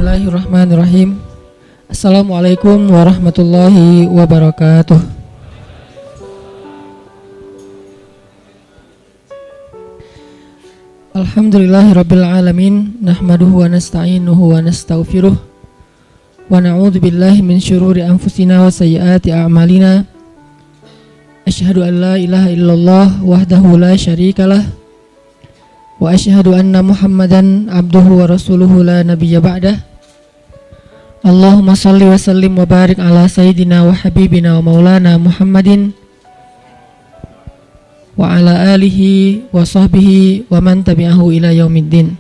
Bismillahirrahmanirrahim. Assalamualaikum warahmatullahi wabarakatuh. Alhamdulillahirabbil alamin, nahmaduhu wa nasta'inuhu wa nastaghfiruh wa na'udzu billahi min syururi anfusina wa sayyiati a'malina. Asyhadu an la ilaha illallah wahdahu la syarikalah wa asyhadu anna Muhammadan abduhu wa rasuluhu la nabiyya ba'dah. Allahumma salli wa sallim wa barik ala sayyidina wa habibina wa maulana Muhammadin wa ala alihi wa sahbihi wa man tabi'ahu ila yaumiddin.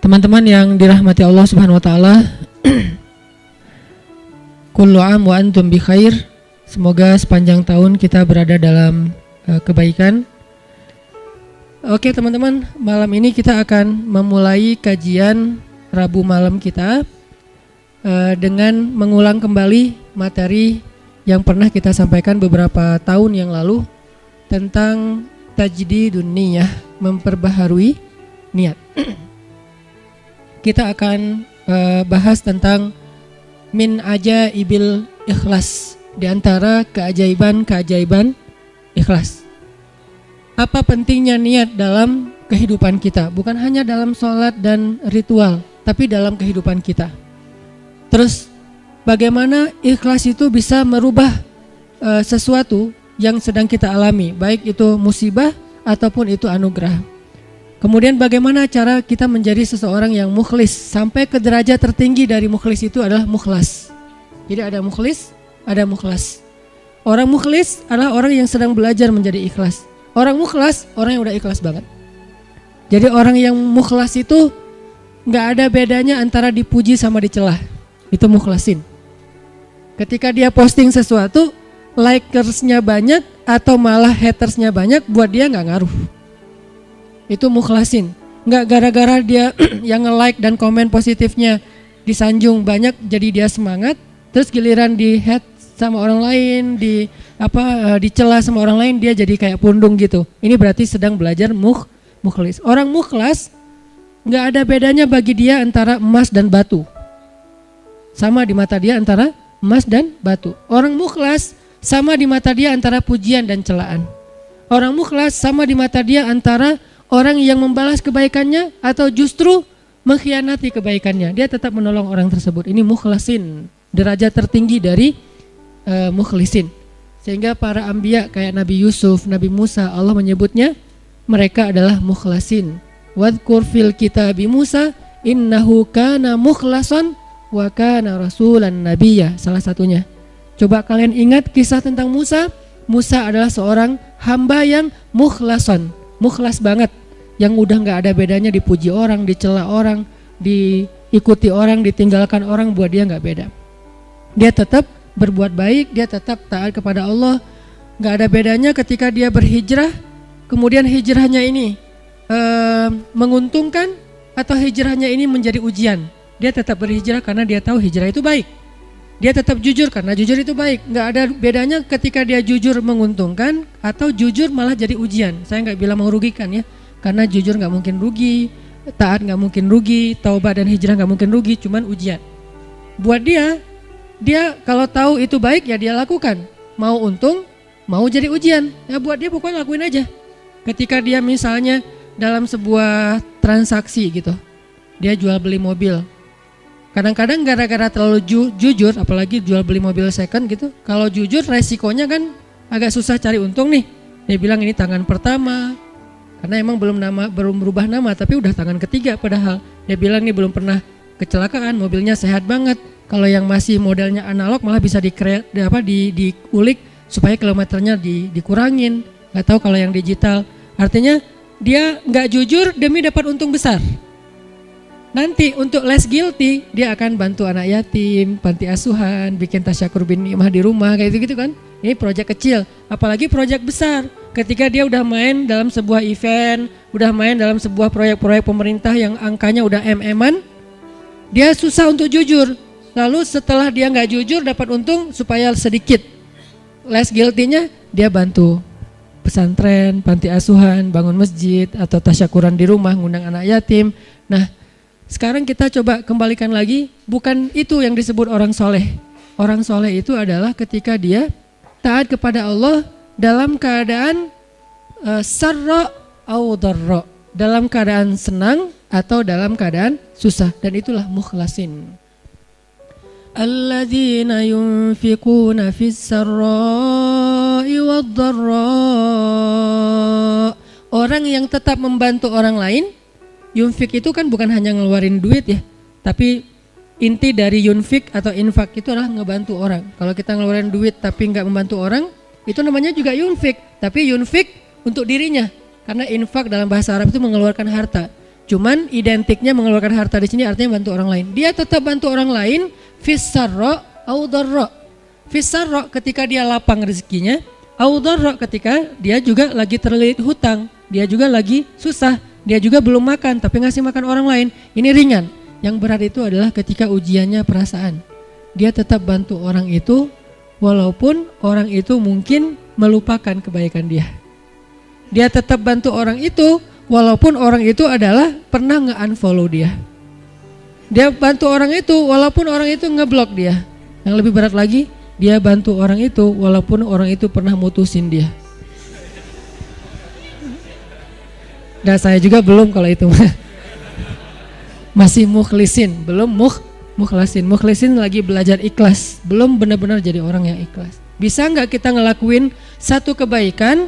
Teman-teman yang dirahmati Allah Subhanahu wa taala, kullu am wa antum bi khair. Semoga sepanjang tahun kita berada dalam kebaikan. Oke teman-teman, malam ini kita akan memulai kajian Rabu malam kita dengan mengulang kembali materi yang pernah kita sampaikan beberapa tahun yang lalu tentang tajdidun niyah, memperbaharui niat. Kita akan bahas tentang min ajaibil ikhlas, di antara keajaiban-keajaiban ikhlas. Apa pentingnya niat dalam kehidupan kita? Bukan hanya dalam sholat dan ritual, tapi dalam kehidupan kita. Terus bagaimana ikhlas itu bisa merubah sesuatu yang sedang kita alami, baik itu musibah ataupun itu anugerah. Kemudian bagaimana cara kita menjadi seseorang yang mukhlis, sampai ke derajat tertinggi dari mukhlis itu adalah mukhlas. Jadi ada mukhlis, ada mukhlas. Orang mukhlis adalah orang yang sedang belajar menjadi ikhlas. Orang mukhlas, orang yang udah ikhlas banget. Jadi orang yang mukhlas itu gak ada bedanya antara dipuji sama dicelah. Itu mukhlasin. Ketika dia posting sesuatu, likersnya banyak atau malah hatersnya banyak, buat dia gak ngaruh. Itu mukhlasin. Gak gara-gara dia yang nge-like dan komen positifnya disanjung banyak, jadi dia semangat. Terus giliran di hate sama orang lain, dicela sama orang lain, dia jadi kayak pundung gitu. Ini berarti sedang belajar mukhlis. Orang mukhlas nggak ada bedanya bagi dia antara emas dan batu. Sama di mata dia antara emas dan batu. Orang mukhlas sama di mata dia antara pujian dan celaan. Orang mukhlas sama di mata dia antara orang yang membalas kebaikannya atau justru mengkhianati kebaikannya. Dia tetap menolong orang tersebut. Ini mukhlasin, derajat tertinggi dari mukhlisin. Sehingga para anbiya kayak Nabi Yusuf, Nabi Musa, Allah menyebutnya mereka adalah mukhlasin. Wadhkur fil kitabi Musa innahu kana mukhlasan wa kana rasulan nabiyya. Salah satunya. Coba kalian ingat kisah tentang Musa. Musa adalah seorang hamba yang mukhlasan, mukhlas banget, yang udah gak ada bedanya dipuji orang, dicela orang, diikuti orang, ditinggalkan orang, buat dia gak beda. Dia tetap berbuat baik, dia tetap taat kepada Allah. Gak ada bedanya ketika dia berhijrah, kemudian hijrahnya ini menguntungkan atau hijrahnya ini menjadi ujian. Dia tetap berhijrah karena dia tahu hijrah itu baik. Dia tetap jujur karena jujur itu baik. Gak ada bedanya ketika dia jujur menguntungkan atau jujur malah jadi ujian. Saya gak bilang merugikan ya, karena jujur gak mungkin rugi, taat gak mungkin rugi, taubat dan hijrah gak mungkin rugi, cuman ujian. Buat dia kalau tahu itu baik ya dia lakukan. Mau untung, mau jadi ujian. Ya buat dia pokoknya lakuin aja. Ketika dia misalnya dalam sebuah transaksi gitu, dia jual beli mobil. Kadang-kadang gara-gara terlalu jujur, apalagi jual beli mobil second gitu, kalau jujur resikonya kan agak susah cari untung nih. Dia bilang ini tangan pertama, karena emang belum berubah nama, tapi udah tangan ketiga padahal. Dia bilang ini belum pernah kecelakaan, mobilnya sehat banget. Kalau yang masih modelnya analog malah bisa diulik supaya kilometernya dikurangin. Gak tahu kalau yang digital. Artinya dia gak jujur demi dapat untung besar. Nanti untuk less guilty dia akan bantu anak yatim, panti asuhan, bikin tasyakur bin ni'mah di rumah kayak gitu kan. Ini proyek kecil, apalagi proyek besar. Ketika dia udah main dalam sebuah event, udah main dalam sebuah proyek-proyek pemerintah yang angkanya udah MM-an, dia susah untuk jujur. Lalu setelah dia nggak jujur dapat untung supaya sedikit less guilty-nya, dia bantu pesantren, panti asuhan, bangun masjid atau tasyakuran di rumah, ngundang anak yatim. Nah, Sekarang kita coba kembalikan lagi, bukan itu yang disebut orang soleh. Orang soleh itu adalah ketika dia taat kepada Allah dalam keadaan sarra au dharra, dalam keadaan senang atau dalam keadaan susah, dan itulah mukhlasin. Alladzina yunfiquna fis sarra'i wad dharra. Orang yang tetap membantu orang lain. Yunfik itu kan bukan hanya ngeluarin duit ya, tapi inti dari yunfik atau infak itu adalah ngebantu orang. Kalau kita ngeluarin duit tapi nggak membantu orang, itu namanya juga yunfik, tapi yunfik untuk dirinya. Karena infak dalam bahasa Arab itu mengeluarkan harta. Cuman identiknya mengeluarkan harta di sini artinya bantu orang lain. Dia tetap bantu orang lain fis sarra au dharra. Fis sarra ketika dia lapang rezekinya, au dharra ketika dia juga lagi terlilit hutang, dia juga lagi susah. Dia juga belum makan tapi ngasih makan orang lain. Ini ringan. Yang berat itu adalah ketika ujiannya perasaan. Dia tetap bantu orang itu walaupun orang itu mungkin melupakan kebaikan dia. Dia tetap bantu orang itu walaupun orang itu adalah pernah nge-unfollow dia. Dia bantu orang itu walaupun orang itu ngeblok dia. Yang lebih berat lagi, dia bantu orang itu walaupun orang itu pernah mutusin dia. Dan saya juga belum kalau itu masih mukhlisin, belum mukhlasin. Mukhlisin lagi belajar ikhlas, belum benar-benar jadi orang yang ikhlas. Bisa nggak kita ngelakuin satu kebaikan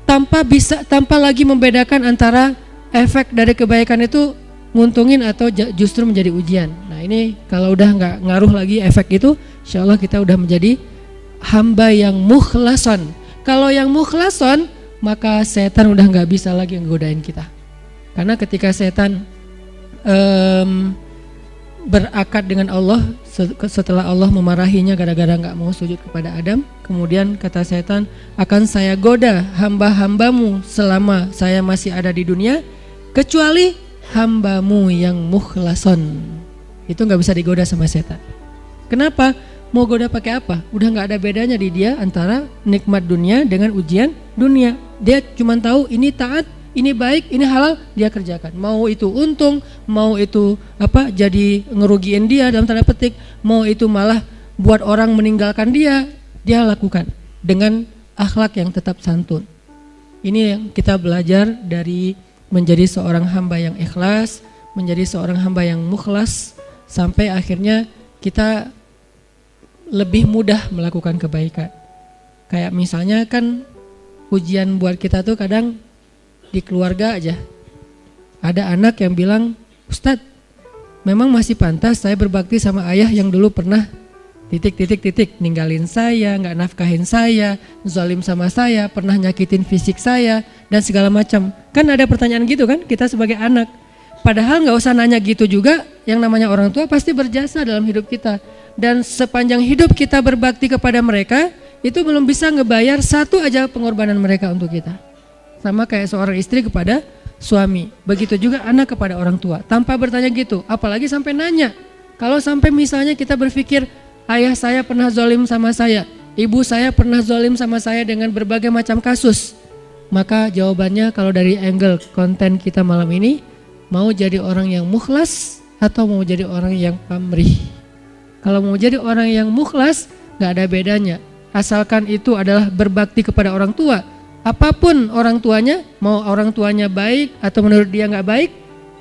tanpa lagi membedakan antara efek dari kebaikan itu nguntungin atau justru menjadi ujian. Nah ini kalau udah nggak ngaruh lagi efek itu, insya Allah kita udah menjadi hamba yang mukhlason. Kalau yang mukhlason, maka setan udah nggak bisa lagi nggodain kita. Karena ketika setan berakad dengan Allah setelah Allah memarahinya gara-gara nggak mau sujud kepada Adam, kemudian kata setan, akan saya goda hamba-hambamu selama saya masih ada di dunia, kecuali hambamu yang mukhlason. Itu nggak bisa digoda sama setan. Kenapa? Mau goda pakai apa? Udah nggak ada bedanya di dia antara nikmat dunia dengan ujian dunia. Dia cuma tahu ini taat, ini baik, ini halal, dia kerjakan. Mau itu untung, mau itu jadi ngerugiin dia dalam tanda petik, mau itu malah buat orang meninggalkan dia lakukan dengan akhlak yang tetap santun. Ini yang kita belajar dari menjadi seorang hamba yang ikhlas, menjadi seorang hamba yang mukhlas, sampai akhirnya kita lebih mudah melakukan kebaikan. Kayak misalnya kan ujian buat kita tuh kadang di keluarga aja. Ada anak yang bilang, Ustadz, memang masih pantas saya berbakti sama ayah yang dulu pernah ninggalin saya, nggak nafkahin saya, zalim sama saya, pernah nyakitin fisik saya, dan segala macam. Kan ada pertanyaan gitu kan kita sebagai anak. Padahal nggak usah nanya gitu juga, yang namanya orang tua pasti berjasa dalam hidup kita. Dan sepanjang hidup kita berbakti kepada mereka, itu belum bisa ngebayar satu aja pengorbanan mereka untuk kita. Sama kayak seorang istri kepada suami, begitu juga anak kepada orang tua. Tanpa bertanya gitu, apalagi sampai nanya. Kalau sampai misalnya kita berpikir, ayah saya pernah zalim sama saya, ibu saya pernah zalim sama saya dengan berbagai macam kasus, maka jawabannya kalau dari angle konten kita malam ini, mau jadi orang yang mukhlas atau mau jadi orang yang pamrih. Kalau mau jadi orang yang mukhlas, gak ada bedanya. Asalkan itu adalah berbakti kepada orang tua. Apapun orang tuanya, mau orang tuanya baik atau menurut dia gak baik,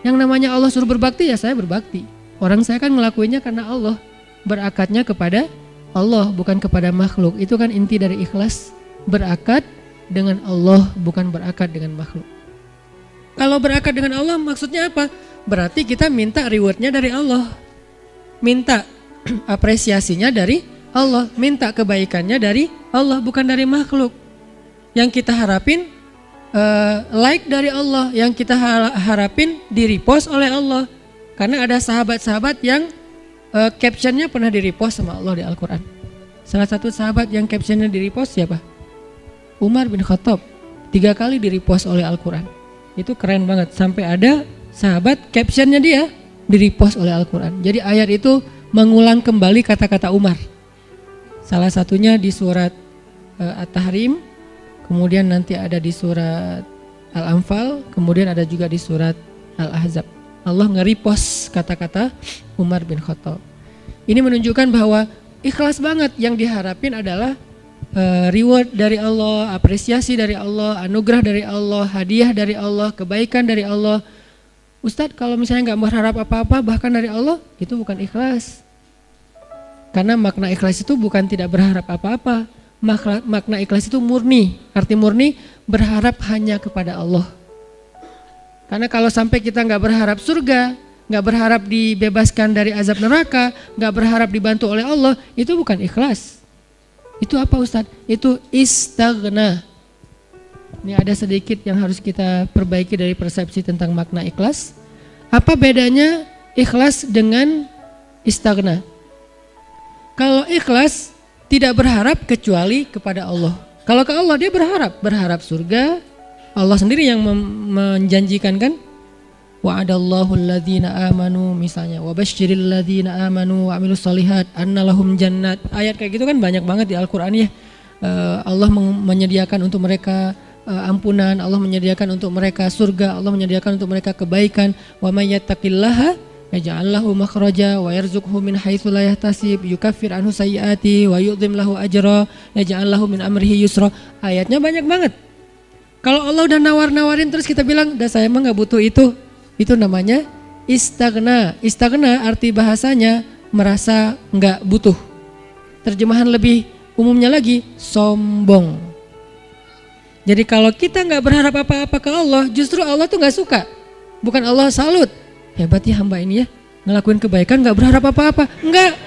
yang namanya Allah suruh berbakti, ya saya berbakti. Orang saya kan ngelakuinnya karena Allah. Berakadnya kepada Allah, bukan kepada makhluk. Itu kan inti dari ikhlas. Berakad dengan Allah, bukan berakad dengan makhluk. Kalau berakad dengan Allah maksudnya apa? Berarti kita minta rewardnya dari Allah. Minta apresiasinya dari Allah, minta kebaikannya dari Allah, bukan dari makhluk. Yang kita harapin like dari Allah, yang kita harapin di-repost oleh Allah. Karena ada sahabat-sahabat yang captionnya pernah di-repost sama Allah di Al-Quran. Salah satu sahabat yang captionnya di-repost siapa? Umar bin Khattab, 3 kali di-repost oleh Al-Quran. Itu keren banget, sampai ada sahabat captionnya dia di-repost oleh Al-Quran. Jadi ayat itu mengulang kembali kata-kata Umar. Salah satunya di surat At-Tahrim, kemudian nanti ada di surat Al-Anfal, kemudian ada juga di surat Al-Ahzab. Allah nge-repost kata-kata Umar bin Khattab. Ini menunjukkan bahwa ikhlas banget, yang diharapin adalah reward dari Allah, apresiasi dari Allah, anugerah dari Allah, hadiah dari Allah, kebaikan dari Allah. Ustadz, kalau misalnya nggak berharap apa-apa bahkan dari Allah, itu bukan ikhlas. Karena makna ikhlas itu bukan tidak berharap apa-apa. Makna ikhlas itu murni. Arti murni berharap hanya kepada Allah. Karena kalau sampai kita nggak berharap surga, nggak berharap dibebaskan dari azab neraka, nggak berharap dibantu oleh Allah, itu bukan ikhlas. Itu apa Ustadz? Itu istaghna. Ini ada sedikit yang harus kita perbaiki dari persepsi tentang makna ikhlas. Apa bedanya ikhlas dengan istaghna? Kalau ikhlas tidak berharap kecuali kepada Allah. Kalau ke Allah dia berharap surga. Allah sendiri yang menjanjikan kan? Wa'adallahu alladhina amanu misalnya, wa basyiril ladzina amanu wa amilus solihat anna lahum jannat. Ayat kayak gitu kan banyak banget di Al-Qur'an ya. Allah menyediakan untuk mereka ampunan, Allah menyediakan untuk mereka surga, Allah menyediakan untuk mereka kebaikan. Wa may yattaqillaha yaj'al lahu makhraja wa yarzuqhu min haitsu la yahtasib, yukaffir anhu sayyiati wa yu'dhim lahu ajra, yaj'al lahu min amrihi yusra. Ayatnya banyak banget. Kalau Allah udah nawar-nawarin terus kita bilang, "Dah saya mah enggak butuh itu." Itu namanya istaghna. Istaghna arti bahasanya merasa enggak butuh. Terjemahan lebih umumnya lagi, sombong. Jadi kalau kita enggak berharap apa-apa ke Allah, justru Allah tuh enggak suka. Bukan Allah salut. Hebat ya hamba ini ya, ngelakuin kebaikan enggak berharap apa-apa. Enggak.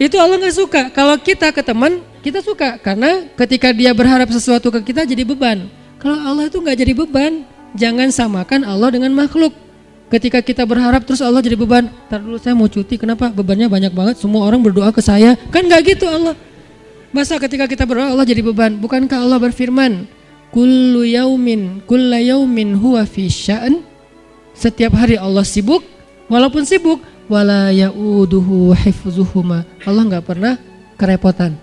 Itu Allah enggak suka. Kalau kita ke teman, kita suka. Karena ketika dia berharap sesuatu ke kita jadi beban. Kalau Allah itu enggak jadi beban. Jangan samakan Allah dengan makhluk. Ketika kita berharap terus Allah jadi beban. Ntar dulu saya mau cuti, kenapa? Bebannya banyak banget, semua orang berdoa ke saya. Kan gak gitu Allah. Masa ketika kita berdoa Allah jadi beban? Bukankah Allah berfirman, kulla yaumin huwa fi sya'an. Setiap hari Allah sibuk, walaupun sibuk, wala ya'uduhu hifzuhuma. Allah gak pernah kerepotan.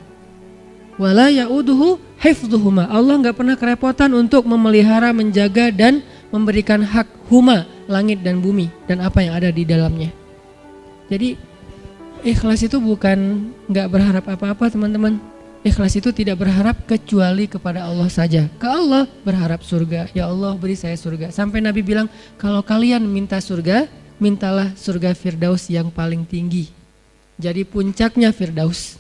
Wala ya'uduhu hifzuhuma. Allah gak pernah kerepotan untuk memelihara, menjaga dan memberikan hak huma, langit dan bumi dan apa yang ada di dalamnya. Jadi ikhlas itu bukan gak berharap apa-apa teman-teman. Ikhlas itu tidak berharap kecuali kepada Allah saja. Ke Allah berharap surga. Ya Allah beri saya surga. Sampai Nabi bilang, kalau kalian minta surga, mintalah surga Firdaus yang paling tinggi. Jadi puncaknya Firdaus.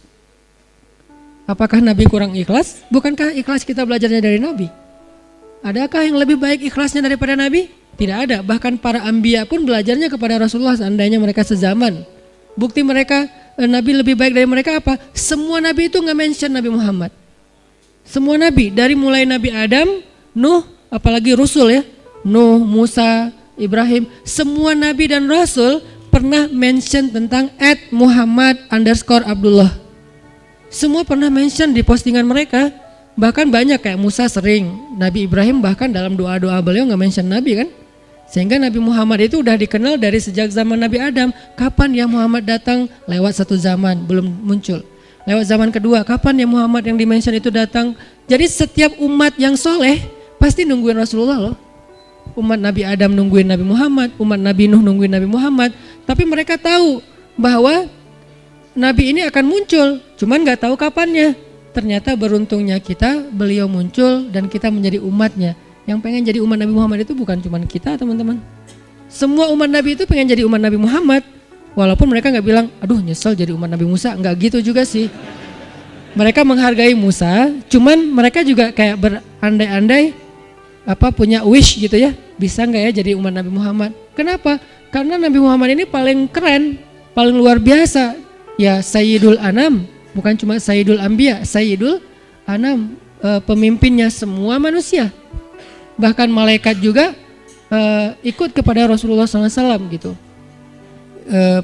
Apakah Nabi kurang ikhlas? Bukankah ikhlas kita belajarnya dari Nabi? Adakah yang lebih baik ikhlasnya daripada Nabi? Tidak ada. Bahkan para anbiya pun belajarnya kepada Rasulullah seandainya mereka sezaman. Bukti mereka Nabi lebih baik dari mereka apa? Semua Nabi itu nggak mention Nabi Muhammad. Semua Nabi dari mulai Nabi Adam, Nuh, apalagi Rasul ya, Nuh, Musa, Ibrahim, semua Nabi dan Rasul pernah mention tentang @Muhammad_Abdullah. Semua pernah mention di postingan mereka. Bahkan banyak kayak Musa sering, Nabi Ibrahim bahkan dalam doa-doa beliau nggak mention Nabi kan. Sehingga Nabi Muhammad itu udah dikenal dari sejak zaman Nabi Adam. Kapan ya Muhammad datang? Lewat satu zaman, belum muncul. Lewat zaman kedua, kapan ya Muhammad yang dimention itu datang? Jadi setiap umat yang soleh pasti nungguin Rasulullah loh. Umat Nabi Adam nungguin Nabi Muhammad, umat Nabi Nuh nungguin Nabi Muhammad. Tapi mereka tahu bahwa Nabi ini akan muncul, cuman gak tahu kapannya. Ternyata beruntungnya kita, beliau muncul dan kita menjadi umatnya. Yang pengen jadi umat Nabi Muhammad itu bukan cuma kita teman-teman. Semua umat Nabi itu pengen jadi umat Nabi Muhammad. Walaupun mereka gak bilang, aduh nyesel jadi umat Nabi Musa. Gak gitu juga sih. Mereka menghargai Musa, cuman mereka juga kayak berandai-andai punya wish gitu ya. Bisa gak ya jadi umat Nabi Muhammad? Kenapa? Karena Nabi Muhammad ini paling keren, paling luar biasa. Ya Sayyidul Anam. Bukan cuma Sayyidul Anbiya, Sayyidul Anam, pemimpinnya semua manusia. Bahkan malaikat juga ikut kepada Rasulullah SAW gitu.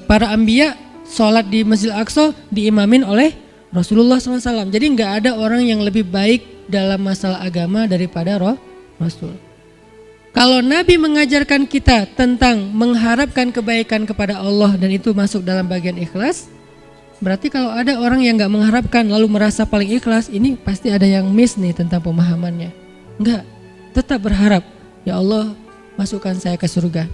Para Anbiya sholat di Masjid Al-Aqsa diimamin oleh Rasulullah SAW. Jadi nggak ada orang yang lebih baik dalam masalah agama daripada Rasul. Kalau Nabi mengajarkan kita tentang mengharapkan kebaikan kepada Allah dan itu masuk dalam bagian ikhlas, berarti kalau ada orang yang gak mengharapkan lalu merasa paling ikhlas, ini pasti ada yang miss nih tentang pemahamannya. Enggak, tetap berharap, ya Allah masukkan saya ke surga.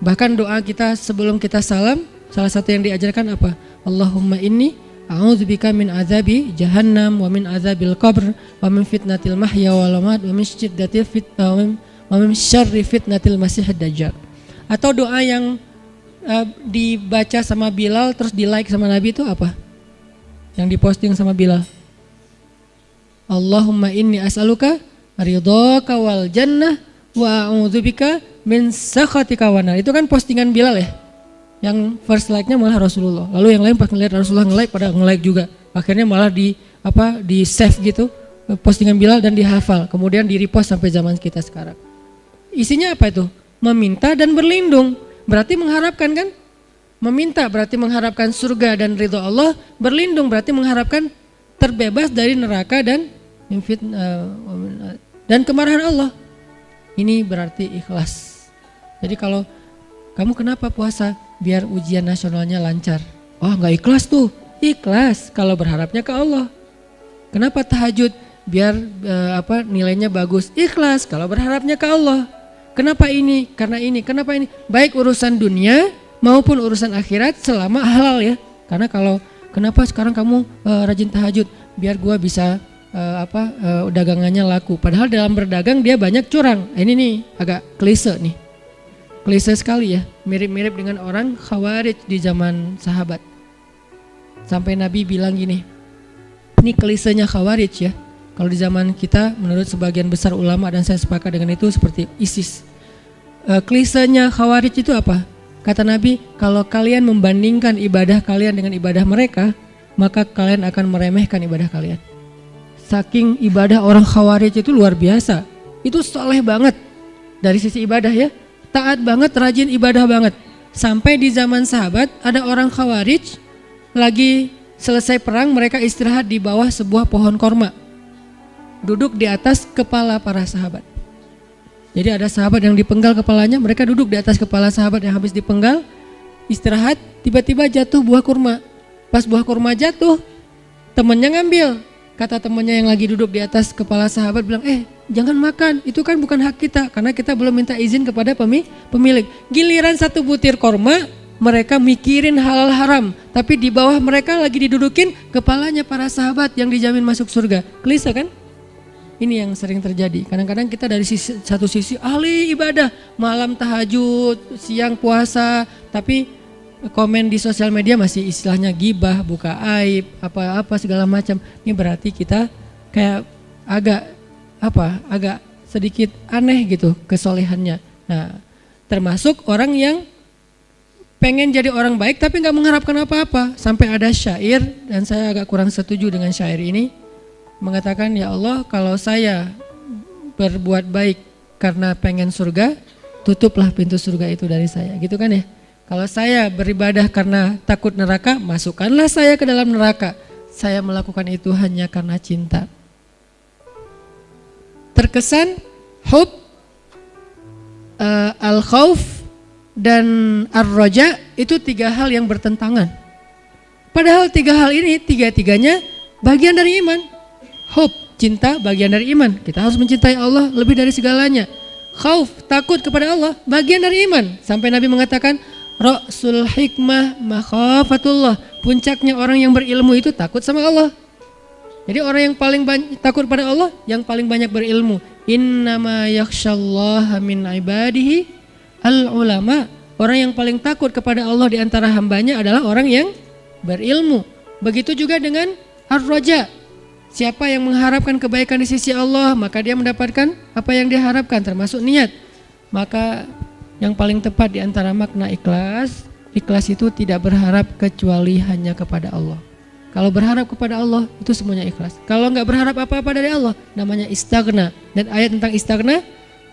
Bahkan doa kita sebelum kita salam, salah satu yang diajarkan apa? Allahumma inni a'udzubika min azabi jahannam wa min azabil qabr wa min fitnatil mahya wal mamat wa min syiddatil fitnah wa min syarri fitnatil masiihid dajjal. Atau doa yang dibaca sama Bilal terus di like sama Nabi itu apa? Yang diposting sama Bilal. Allahumma inni as'aluka ridhaka wal jannah wa a'udzubika min sakhatika wan nar. Itu kan postingan Bilal ya. Yang first like-nya malah Rasulullah. Lalu yang lain pas ngeliat Rasulullah nge-like pada nge-like juga. Akhirnya malah di save gitu postingan Bilal dan dihafal. Kemudian di repost sampai zaman kita sekarang. Isinya apa itu? Meminta dan berlindung. Berarti mengharapkan kan? Meminta berarti mengharapkan surga dan ridho Allah. Berlindung berarti mengharapkan terbebas dari neraka dan kemarahan Allah. Ini berarti ikhlas. Jadi kalau kamu kenapa puasa? Biar ujian nasionalnya lancar. Oh nggak ikhlas tuh. Ikhlas kalau berharapnya ke Allah. Kenapa tahajud? Biar nilainya bagus. Ikhlas kalau berharapnya ke Allah. Kenapa ini? Karena ini. Kenapa ini? Baik urusan dunia maupun urusan akhirat selama halal ya. Karena kalau kenapa sekarang kamu rajin tahajud? Biar gua bisa dagangannya laku. Padahal dalam berdagang dia banyak curang. Ini nih agak klise nih. Klise sekali ya, mirip-mirip dengan orang Khawarij di zaman sahabat. Sampai Nabi bilang gini, ini klisenya Khawarij ya. Kalau di zaman kita menurut sebagian besar ulama dan saya sepakat dengan itu seperti ISIS. Klisenya Khawarij itu apa? Kata Nabi, kalau kalian membandingkan ibadah kalian dengan ibadah mereka, maka kalian akan meremehkan ibadah kalian. Saking ibadah orang Khawarij itu luar biasa. Itu soleh banget dari sisi ibadah ya. Taat banget, rajin ibadah banget. Sampai di zaman sahabat ada orang Khawarij lagi selesai perang, mereka istirahat di bawah sebuah pohon korma. Duduk di atas kepala para sahabat. Jadi ada sahabat yang dipenggal kepalanya, mereka duduk di atas kepala sahabat yang habis dipenggal, istirahat, tiba-tiba jatuh buah kurma. Pas buah kurma jatuh, temannya ngambil. Kata temannya yang lagi duduk di atas kepala sahabat bilang, jangan makan, itu kan bukan hak kita karena kita belum minta izin kepada pemilik. Giliran satu butir korma, mereka mikirin halal haram, tapi di bawah mereka lagi didudukin kepalanya para sahabat yang dijamin masuk surga. Klise kan? Ini yang sering terjadi. Kadang-kadang kita dari satu sisi ahli ibadah, malam tahajud, siang puasa, tapi komen di sosial media masih istilahnya gibah, buka aib, apa-apa segala macam. Ini berarti kita kayak agak sedikit aneh gitu kesolehannya. Nah, termasuk orang yang pengen jadi orang baik tapi nggak mengharapkan apa-apa. Sampai ada syair dan saya agak kurang setuju dengan syair ini, mengatakan, ya Allah, kalau saya berbuat baik karena pengen surga, tutuplah pintu surga itu dari saya, gitu kan ya. Kalau saya beribadah karena takut neraka, masukkanlah saya ke dalam neraka. Saya melakukan itu hanya karena cinta. Terkesan hub, al-khauf dan ar-roja itu tiga hal yang bertentangan. Padahal tiga hal ini tiga-tiganya bagian dari iman. Hub, cinta, bagian dari iman. Kita harus mencintai Allah lebih dari segalanya. Khauf, takut kepada Allah, bagian dari iman. Sampai Nabi mengatakan, Ra'sul hikmah makhafatullah. Puncaknya orang yang berilmu itu takut sama Allah. Jadi orang yang paling takut pada Allah, yang paling banyak berilmu. Innama yakhsyallaha min ibadihi al-ulama. Orang yang paling takut kepada Allah di antara hambanya adalah orang yang berilmu. Begitu juga dengan ar-raja. Siapa yang mengharapkan kebaikan di sisi Allah, maka dia mendapatkan apa yang dia harapkan, termasuk niat. Maka yang paling tepat di antara makna ikhlas, ikhlas itu tidak berharap kecuali hanya kepada Allah. Kalau berharap kepada Allah, itu semuanya ikhlas. Kalau nggak berharap apa-apa dari Allah, namanya istaghna. Dan ayat tentang istaghna,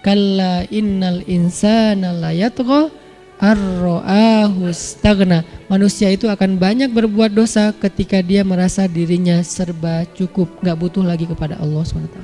kalla innal insana la yatgha ar-ra'ahu istaghna. Manusia itu akan banyak berbuat dosa ketika dia merasa dirinya serba cukup, nggak butuh lagi kepada Allah SWT.